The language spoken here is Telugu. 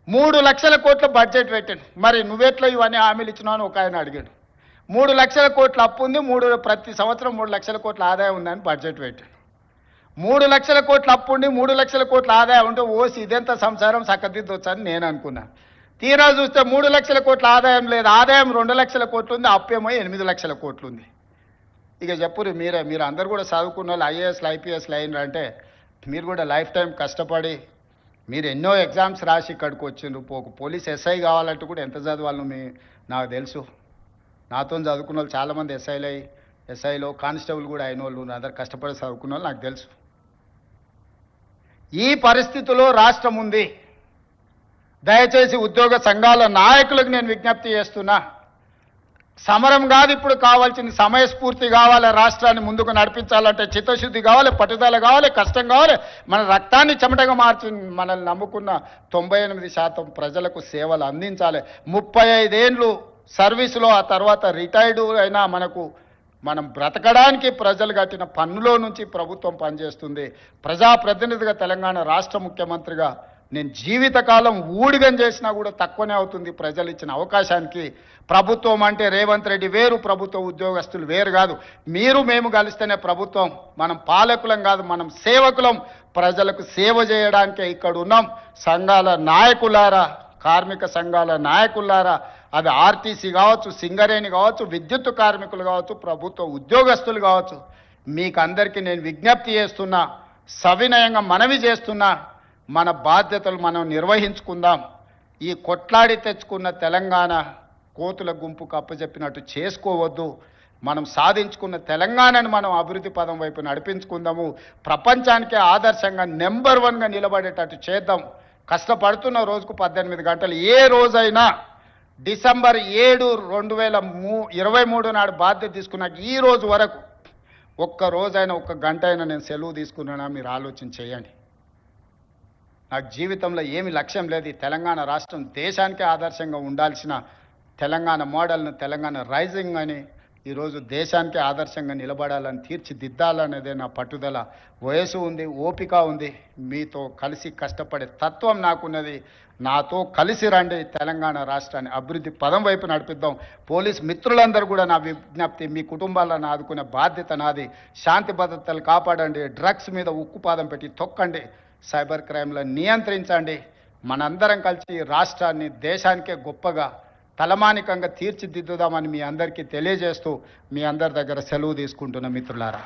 3 లక్షల కోట్ల బడ్జెట్ పెట్టాను. మరి నువ్వెట్లా ఇవన్నీ హామీలు ఇచ్చినావు అని ఒక ఆయన అడిగాడు. 3 లక్షల కోట్ల అప్పు ఉంది, ప్రతి సంవత్సరం 3 లక్షల కోట్ల ఆదాయం ఉందని బడ్జెట్ పెట్టాను. 3 లక్షల కోట్ల అప్పు ఉండి 3 లక్షల కోట్ల ఆదాయం ఉంటే ఓసి ఇదెంత సంసారం చక్కదిద్దొచ్చని నేను అనుకున్నాను. తీరా చూస్తే 3 లక్షల కోట్ల ఆదాయం లేదు, ఆదాయం 2 లక్షల కోట్లు ఉంది, అప్పేమో 8 లక్షల కోట్లు ఉంది. ఇక చెప్పురు మీరు అందరు కూడా చదువుకున్న వాళ్ళు ఐఏఎస్లు ఐపీఎస్లు అయినారంటే మీరు కూడా లైఫ్ టైం కష్టపడి మీరు ఎన్నో ఎగ్జామ్స్ రాసి ఇక్కడికి వచ్చిండ్రు. పోలీస్ ఎస్ఐ కావాలంటే కూడా ఎంత చదవాలను నాకు తెలుసు. నాతో చదువుకున్న వాళ్ళు చాలామంది ఎస్ఐలో కానిస్టేబుల్ కూడా అయిన వాళ్ళు అందరు కష్టపడి చదువుకున్న వాళ్ళు నాకు తెలుసు. ఈ పరిస్థితిలో రాష్ట్రం ఉంది. దయచేసి ఉద్యోగ సంఘాల నాయకులకు నేను విజ్ఞప్తి చేస్తున్నా, సమరం కాదు ఇప్పుడు కావాల్సింది, సమయస్ఫూర్తి కావాలి. రాష్ట్రాన్ని ముందుకు నడిపించాలంటే చిత్తశుద్ధి కావాలి, పట్టుదల కావాలి, కష్టం కావాలి. మన రక్తాన్ని చెమటగా మార్చి మనల్ని నమ్ముకున్న 98% ప్రజలకు సేవలు అందించాలి. 35 ఏళ్ళు సర్వీసులో ఆ తర్వాత రిటైర్డ్ అయినా మనం బ్రతకడానికి ప్రజలు కట్టిన పన్నులో నుంచి ప్రభుత్వం పనిచేస్తుంది. ప్రజాప్రతినిధిగా తెలంగాణ రాష్ట్ర ముఖ్యమంత్రిగా నేను జీవితకాలం ఊడిగం చేసినా కూడా తక్కువనే అవుతుంది ప్రజలు ఇచ్చిన అవకాశానికి. ప్రభుత్వం అంటే రేవంత్ రెడ్డి వేరు, ప్రభుత్వ ఉద్యోగస్తులు వేరు కాదు. మేము కలిస్తేనే ప్రభుత్వం. మనం పాలకులం కాదు, మనం సేవకులం. ప్రజలకు సేవ చేయడానికే ఇక్కడ ఉన్నాం. సంఘాల నాయకులారా, కార్మిక సంఘాల నాయకులారా, అది ఆర్టీసీ కావచ్చు, సింగరేణి కావచ్చు, విద్యుత్ కార్మికులు కావచ్చు, ప్రభుత్వ ఉద్యోగస్తులు కావచ్చు, మీకు అందరికీ నేను విజ్ఞప్తి చేస్తున్నా, సవినయంగా మనవి చేస్తున్నా, మన బాధ్యతలు మనం నిర్వహించుకుందాం. ఈ కొట్లాడి తెచ్చుకున్న తెలంగాణ కోతుల గుంపుకు అప్పచెప్పినట్టు చేసుకోవద్దు. మనం సాధించుకున్న తెలంగాణను మనం అభివృద్ధి పదం వైపు నడిపించుకుందాము. ప్రపంచానికే ఆదర్శంగా నెంబర్ 1గా నిలబడేటట్టు చేద్దాం. కష్టపడుతున్న రోజుకు 18 గంటలు. ఏ రోజైనా డిసెంబర్ 7, 2023 నాడు బాధ్యత తీసుకున్నాక ఈ రోజు వరకు ఒక్క రోజైనా, ఒక్క గంట అయినా నేను సెలవు తీసుకున్నానా మీరు ఆలోచన చేయండి. నాకు జీవితంలో ఏమి లక్ష్యం లేదు. ఈ తెలంగాణ రాష్ట్రం దేశానికే ఆదర్శంగా ఉండాల్సిన తెలంగాణ మోడల్ను, తెలంగాణ రైజింగ్ అని ఈరోజు దేశానికే ఆదర్శంగా నిలబడాలని, తీర్చిదిద్దాలనేదే నా పట్టుదల. వయసు ఉంది, ఓపిక ఉంది, మీతో కలిసి కష్టపడే తత్వం నాకున్నది. నాతో కలిసి రండి, తెలంగాణ రాష్ట్రాన్ని అభివృద్ధి పదం వైపు నడిపిద్దాం. పోలీస్ మిత్రులందరూ కూడా నా విజ్ఞప్తి, మీ కుటుంబాలను ఆదుకునే బాధ్యత నాది. శాంతి భద్రతలు కాపాడండి, డ్రగ్స్ మీద ఉక్కుపాదం పెట్టి తొక్కండి, సైబర్ క్రైమ్లను నియంత్రించండి. మనందరం కలిసి రాష్ట్రాన్ని దేశానికే గొప్పగా తలమానికంగా తీర్చిదిద్దుదామని మీ అందరికీ తెలియజేస్తూ మీ అందరి దగ్గర సెలవు తీసుకుంటున్న మిత్రులారా.